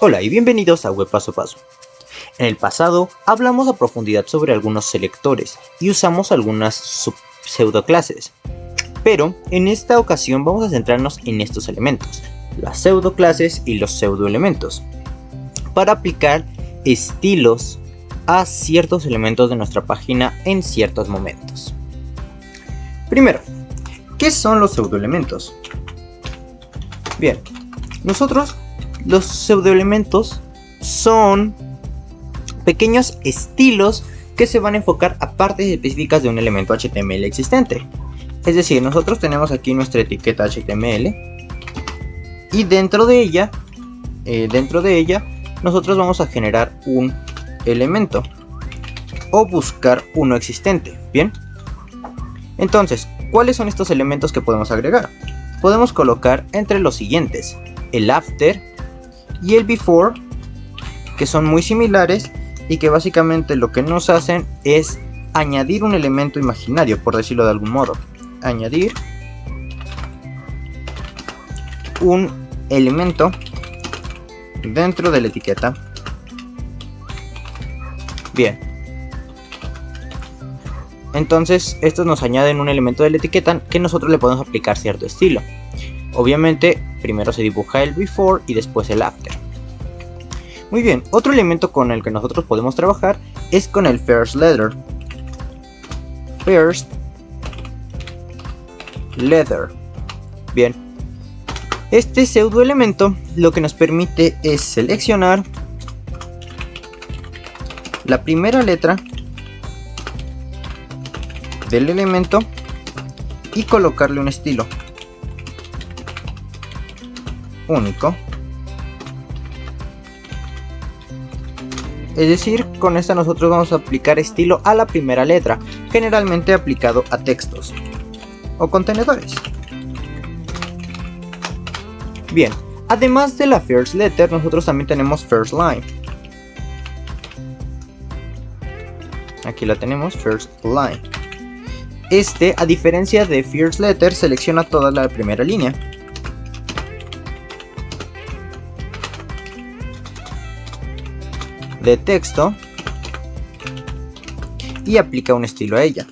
Hola y bienvenidos a Web Paso a Paso. En el pasado hablamos a profundidad sobre algunos selectores y usamos algunas pseudoclases, pero en esta ocasión vamos a centrarnos en estos elementos, las pseudoclases y los pseudoelementos, para aplicar estilos a ciertos elementos de nuestra página en ciertos momentos. Primero, ¿qué son los pseudoelementos? Bien, los pseudoelementos son pequeños estilos que se van a enfocar a partes específicas de un elemento HTML existente. Es decir, nosotros tenemos aquí nuestra etiqueta HTML y dentro de ella nosotros vamos a generar un elemento o buscar uno existente. Bien, entonces, ¿cuáles son estos elementos que podemos agregar? Podemos colocar entre los siguientes: el after y el before, que son muy similares y que básicamente lo que nos hacen es añadir un elemento imaginario, por decirlo de algún modo. Añadir un elemento dentro de la etiqueta. Bien, entonces estos nos añaden un elemento de la etiqueta que nosotros le podemos aplicar cierto estilo. Obviamente primero se dibuja el before y después el after. Muy bien, otro elemento con el que nosotros podemos trabajar es con el first letter. First letter. Bien, este pseudoelemento lo que nos permite es seleccionar la primera letra del elemento y colocarle un estilo único. Es decir, con esta nosotros vamos a aplicar estilo a la primera letra, generalmente aplicado a textos o contenedores. Bien, además de la first letter, nosotros también tenemos first line. Aquí la tenemos, first line. Este, a diferencia de first letter, selecciona toda la primera línea. De texto y aplica un estilo a ella.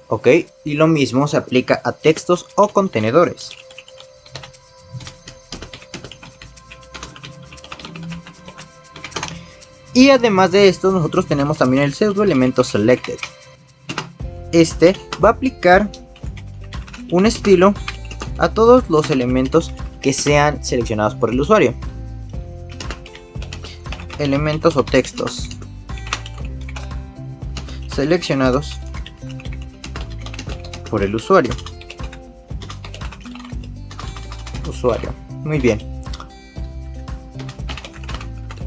Ok, y lo mismo se aplica a textos o contenedores. Y además de esto, nosotros tenemos también el pseudoelemento selected. Este va a aplicar un estilo a todos los elementos que sean seleccionados por el usuario. Elementos o textos seleccionados por el usuario. Muy bien.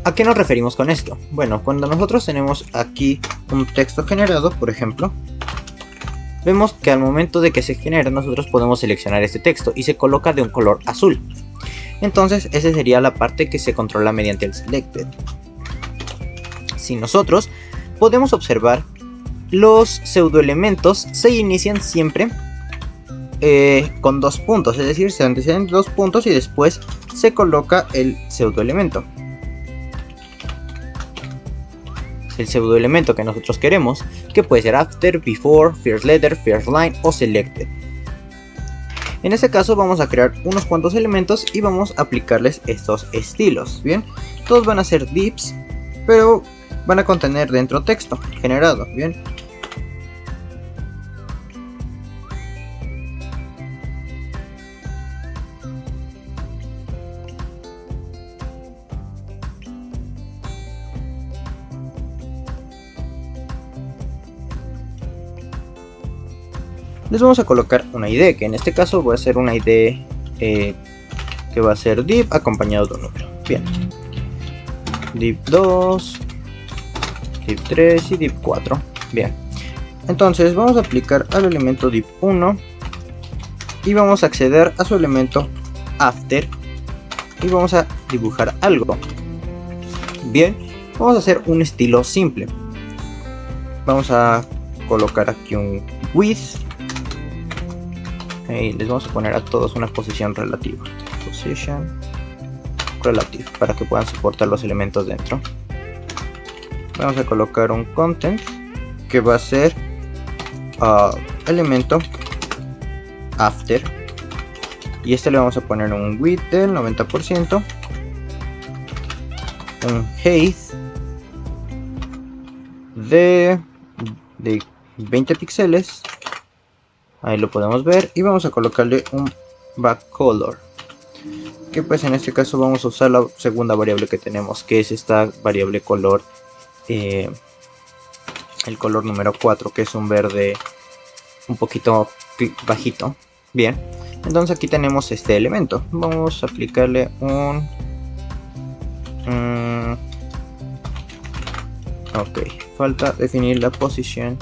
¿A qué nos referimos con esto? Bueno, cuando nosotros tenemos aquí un texto generado, por ejemplo, vemos que al momento de que se genera nosotros podemos seleccionar este texto y se coloca de un color azul. Entonces esa sería la parte que se controla mediante el selected. Si nosotros podemos observar, los pseudoelementos se inician siempre con dos puntos, es decir, se anteceden dos puntos y después se coloca el pseudoelemento. El pseudoelemento que nosotros queremos, que puede ser after, before, first letter, first line o selected. En este caso vamos a crear unos cuantos elementos y vamos a aplicarles estos estilos. Bien, todos van a ser divs, pero van a contener dentro texto generado. Bien, les vamos a colocar una ID, que en este caso va a ser una ID que va a ser div acompañado de un número. Bien, div 2, div 3 y div 4. Bien, entonces vamos a aplicar al elemento div 1 y vamos a acceder a su elemento after y vamos a dibujar algo. Bien, vamos a hacer un estilo simple. Vamos a colocar aquí un width y les vamos a poner a todos una posición relativa. Position relative, para que puedan soportar los elementos dentro. Vamos a colocar un content que va a ser elemento after, y este le vamos a poner un width del 90%, un height de 20 píxeles, ahí lo podemos ver, y vamos a colocarle un backcolor, que pues en este caso vamos a usar la segunda variable que tenemos, que es esta variable color, el color número 4, que es un verde un poquito bajito. Bien, entonces aquí tenemos este elemento. Vamos a aplicarle un ok, falta definir la posición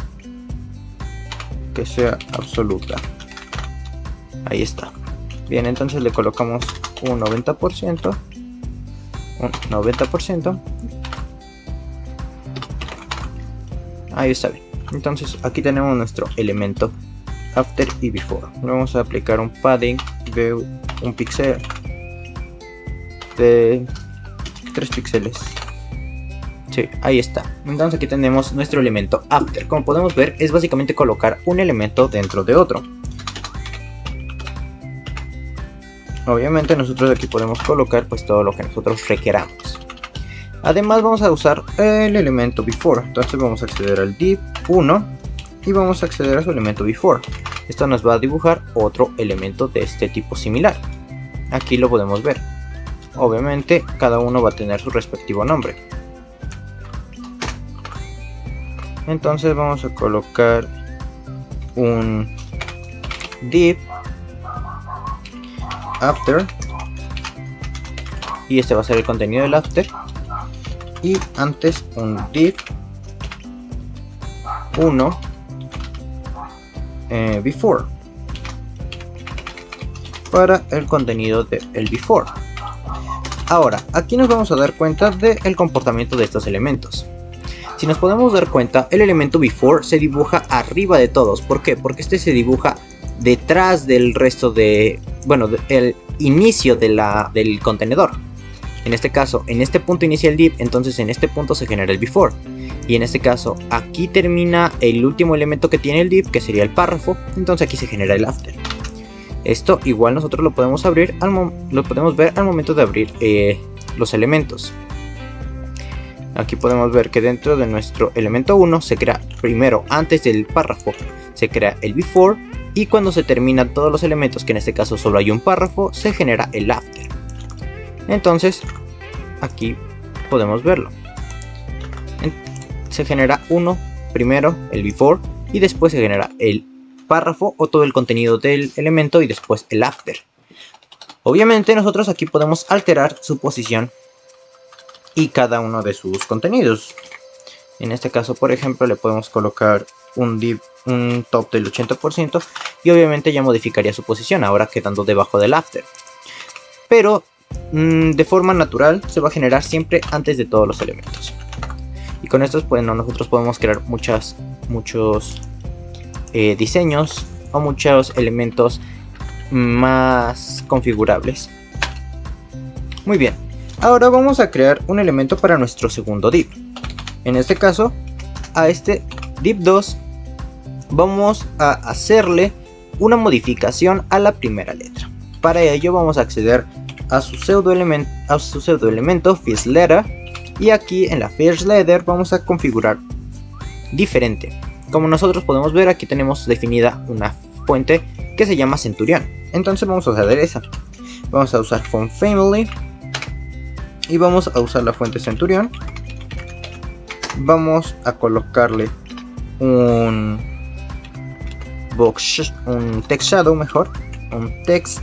que sea absoluta. Ahí está. Bien, entonces le colocamos un 90%, un 90%. Ahí está bien. Entonces aquí tenemos nuestro elemento after y before. Vamos a aplicar un padding de un píxel, de 3 píxeles. Sí, ahí está. Entonces aquí tenemos nuestro elemento after. Como podemos ver, es básicamente colocar un elemento dentro de otro. Obviamente nosotros aquí podemos colocar pues todo lo que nosotros requeramos. Además vamos a usar el elemento before. Entonces vamos a acceder al div 1 y vamos a acceder a su elemento before. Esto nos va a dibujar otro elemento de este tipo similar. Aquí lo podemos ver. Obviamente cada uno va a tener su respectivo nombre. Entonces vamos a colocar un div after, y este va a ser el contenido del after, y antes un div 1 before para el contenido del before. Ahora aquí nos vamos a dar cuenta del comportamiento de estos elementos. Si nos podemos dar cuenta, el elemento before se dibuja arriba de todos. ¿Por qué? Porque este se dibuja detrás del resto de, bueno, el inicio del contenedor. En este caso, en este punto inicia el div, entonces en este punto se genera el before. Y en este caso, aquí termina el último elemento que tiene el div, que sería el párrafo, entonces aquí se genera el after. Esto igual nosotros lo podemos abrir, lo podemos ver al momento de abrir los elementos. Aquí podemos ver que dentro de nuestro elemento 1 se crea primero, antes del párrafo, se crea el before, y cuando se terminan todos los elementos, que en este caso solo hay un párrafo, se genera el after. Entonces aquí podemos verlo. Se genera uno primero, el before, y después se genera el párrafo o todo el contenido del elemento y después el after. Obviamente nosotros aquí podemos alterar su posición y cada uno de sus contenidos. En este caso, por ejemplo, le podemos colocar un top del 80% y obviamente ya modificaría su posición, ahora quedando debajo del after. Pero de forma natural se va a generar siempre antes de todos los elementos. Y con estos, bueno, nosotros podemos crear muchos diseños o muchos elementos más configurables. Muy bien. Ahora vamos a crear un elemento para nuestro segundo div. En este caso, a este div 2 vamos a hacerle una modificación a la primera letra. Para ello vamos a acceder a su pseudo elemento first letter, y aquí en la first letter vamos a configurar diferente. Como nosotros podemos ver, aquí tenemos definida una fuente que se llama Centurión. Entonces vamos a usar esa. Vamos a usar font family y vamos a usar la fuente Centurión. Vamos a colocarle un text shadow, un text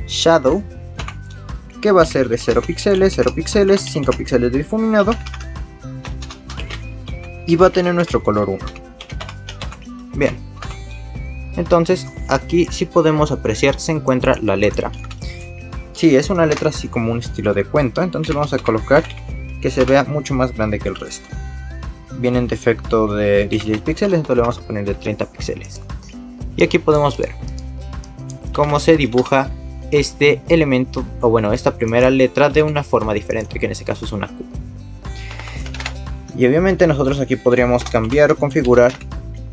shadow, que va a ser de 0 píxeles, 5 píxeles de difuminado, y va a tener nuestro color 1. Bien, entonces aquí sí podemos apreciar, se encuentra la letra. Sí, es una letra así como un estilo de cuento, entonces vamos a colocar que se vea mucho más grande que el resto. Viene en defecto de 16 píxeles, entonces le vamos a poner de 30 píxeles. Y aquí podemos ver cómo se dibuja este elemento, o bueno, esta primera letra de una forma diferente, que en este caso es una Q. Y obviamente nosotros aquí podríamos cambiar o configurar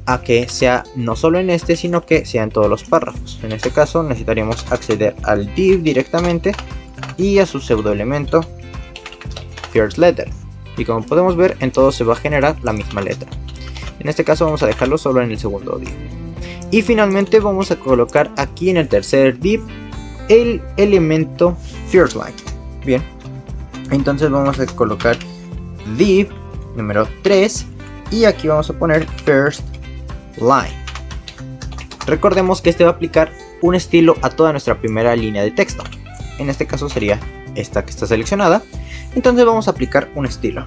a que sea no solo en este, sino que sea en todos los párrafos. En este caso necesitaríamos acceder al div directamente y a su pseudoelemento first letter. Y como podemos ver, en todos se va a generar la misma letra. En este caso vamos a dejarlo solo en el segundo div. Y finalmente vamos a colocar aquí en el tercer div el elemento first line. Bien, entonces vamos a colocar div número 3 y aquí vamos a poner first line. Recordemos que este va a aplicar un estilo a toda nuestra primera línea de texto. En este caso sería esta que está seleccionada. Entonces vamos a aplicar un estilo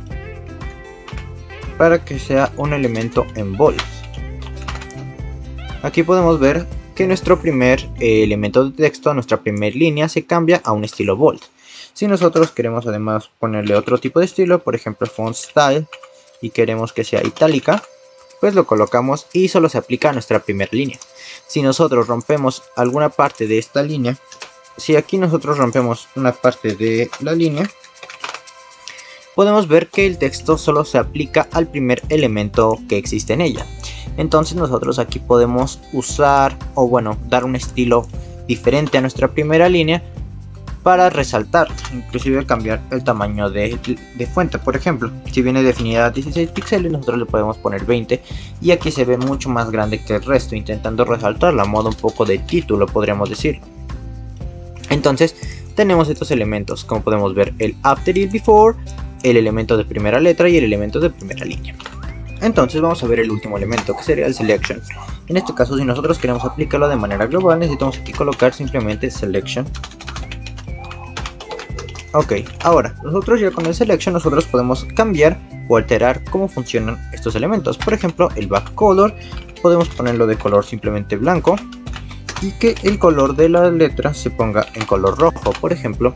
para que sea un elemento en bold. Aquí podemos ver que nuestro primer elemento de texto, nuestra primera línea, se cambia a un estilo bold. Si nosotros queremos además ponerle otro tipo de estilo, por ejemplo font style, y queremos que sea itálica, pues lo colocamos y solo se aplica a nuestra primera línea. Si nosotros rompemos alguna parte de esta línea, si aquí nosotros rompemos una parte de la línea, podemos ver que el texto solo se aplica al primer elemento que existe en ella. Entonces nosotros aquí podemos usar, o bueno, dar un estilo diferente a nuestra primera línea para resaltar, inclusive cambiar el tamaño de fuente. Por ejemplo, si viene definida a 16 píxeles, nosotros le podemos poner 20 y aquí se ve mucho más grande que el resto, intentando resaltarla a modo un poco de título, podríamos decir. Entonces tenemos estos elementos, como podemos ver, el after y el before, el elemento de primera letra y el elemento de primera línea. Entonces vamos a ver el último elemento, que sería el selection. En este caso, si nosotros queremos aplicarlo de manera global, necesitamos aquí colocar simplemente selection. Ok, ahora nosotros ya con el selection nosotros podemos cambiar o alterar cómo funcionan estos elementos. Por ejemplo, el back color podemos ponerlo de color simplemente blanco y que el color de la letra se ponga en color rojo, por ejemplo,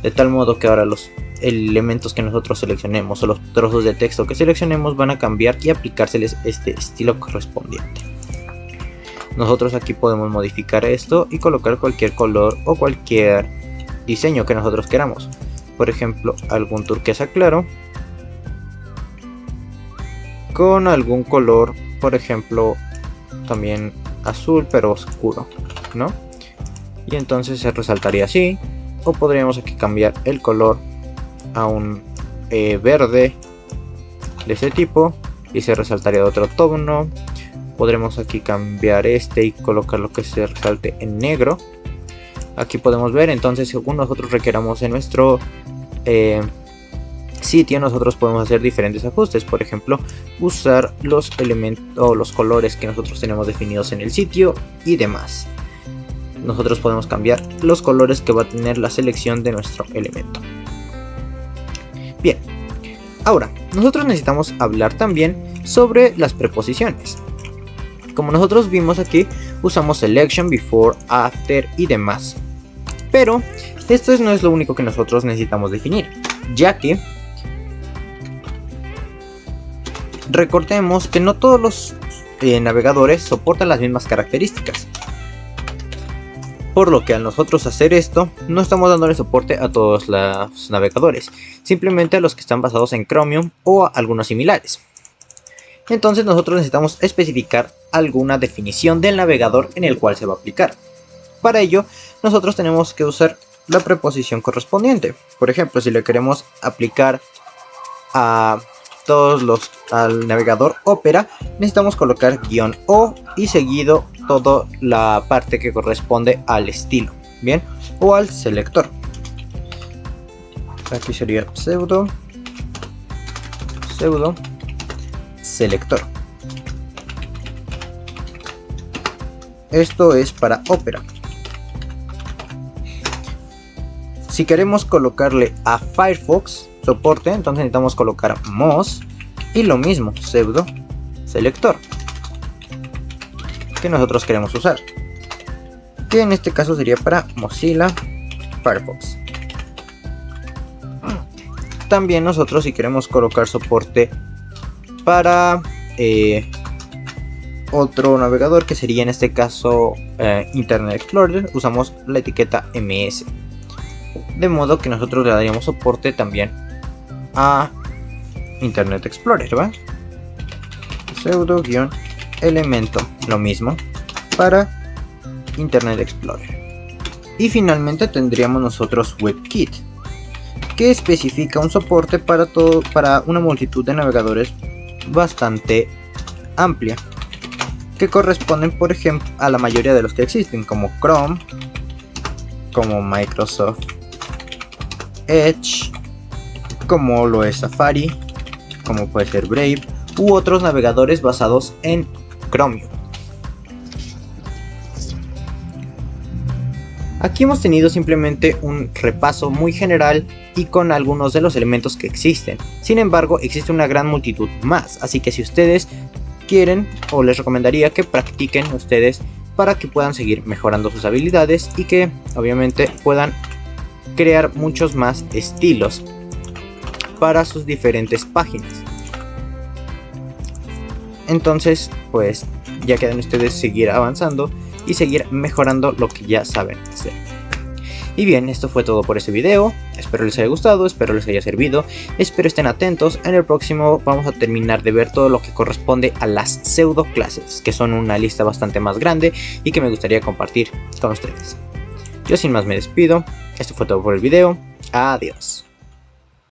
de tal modo que ahora los elementos que nosotros seleccionemos o los trozos de texto que seleccionemos van a cambiar y aplicárseles este estilo correspondiente. Nosotros aquí podemos modificar esto y colocar cualquier color o cualquier diseño que nosotros queramos. Por ejemplo, algún turquesa claro con algún color, por ejemplo, también azul pero oscuro, ¿no? Y entonces se resaltaría así. O podríamos aquí cambiar el color a un verde de ese tipo y se resaltaría de otro tono. Podremos aquí cambiar este y colocar lo que se resalte en negro. Aquí podemos ver, entonces, según nosotros requeramos en nuestro sitio, nosotros podemos hacer diferentes ajustes. Por ejemplo, usar los elementos o los colores que nosotros tenemos definidos en el sitio y demás. Nosotros podemos cambiar los colores que va a tener la selección de nuestro elemento. Bien, ahora nosotros necesitamos hablar también sobre las preposiciones. Como nosotros vimos aquí, usamos selection, before, after y demás. Pero esto no es lo único que nosotros necesitamos definir, ya que recordemos que no todos los navegadores soportan las mismas características. Por lo que al nosotros hacer esto, no estamos dándole soporte a todos los navegadores, simplemente a los que están basados en Chromium o a algunos similares. Entonces nosotros necesitamos especificar alguna definición del navegador en el cual se va a aplicar. Para ello, nosotros tenemos que usar la preposición correspondiente. Por ejemplo, si le queremos aplicar a al navegador Opera, necesitamos colocar "-o" y seguido toda la parte que corresponde al estilo, bien, o al selector. Aquí sería pseudo selector. Esto es para Opera. Si queremos colocarle a Firefox soporte, entonces necesitamos colocar Moz y lo mismo, pseudo selector, que nosotros queremos usar, que en este caso sería para Mozilla Firefox. También nosotros, si queremos colocar soporte para otro navegador que sería en este caso Internet Explorer, usamos la etiqueta MS. De modo que nosotros le daríamos soporte también a Internet Explorer, ¿va? Pseudo-elemento, lo mismo para Internet Explorer. Y finalmente tendríamos nosotros WebKit, que especifica un soporte para una multitud de navegadores bastante amplia, que corresponden por ejemplo a la mayoría de los que existen, como Chrome, como Microsoft Edge, como lo es Safari, como puede ser Brave u otros navegadores basados en Chromium. Aquí hemos tenido simplemente un repaso muy general y con algunos de los elementos que existen. Sin embargo, existe una gran multitud más, así que si ustedes quieren, o les recomendaría que practiquen ustedes para que puedan seguir mejorando sus habilidades y que obviamente puedan crear muchos más estilos para sus diferentes páginas. Entonces, pues ya quedan ustedes seguir avanzando y seguir mejorando lo que ya saben hacer. Y bien, esto fue todo por este video. Espero les haya gustado, espero les haya servido, espero estén atentos. En el próximo vamos a terminar de ver todo lo que corresponde a las pseudo clases, que son una lista bastante más grande y que me gustaría compartir con ustedes. Yo sin más me despido, esto fue todo por el video, adiós.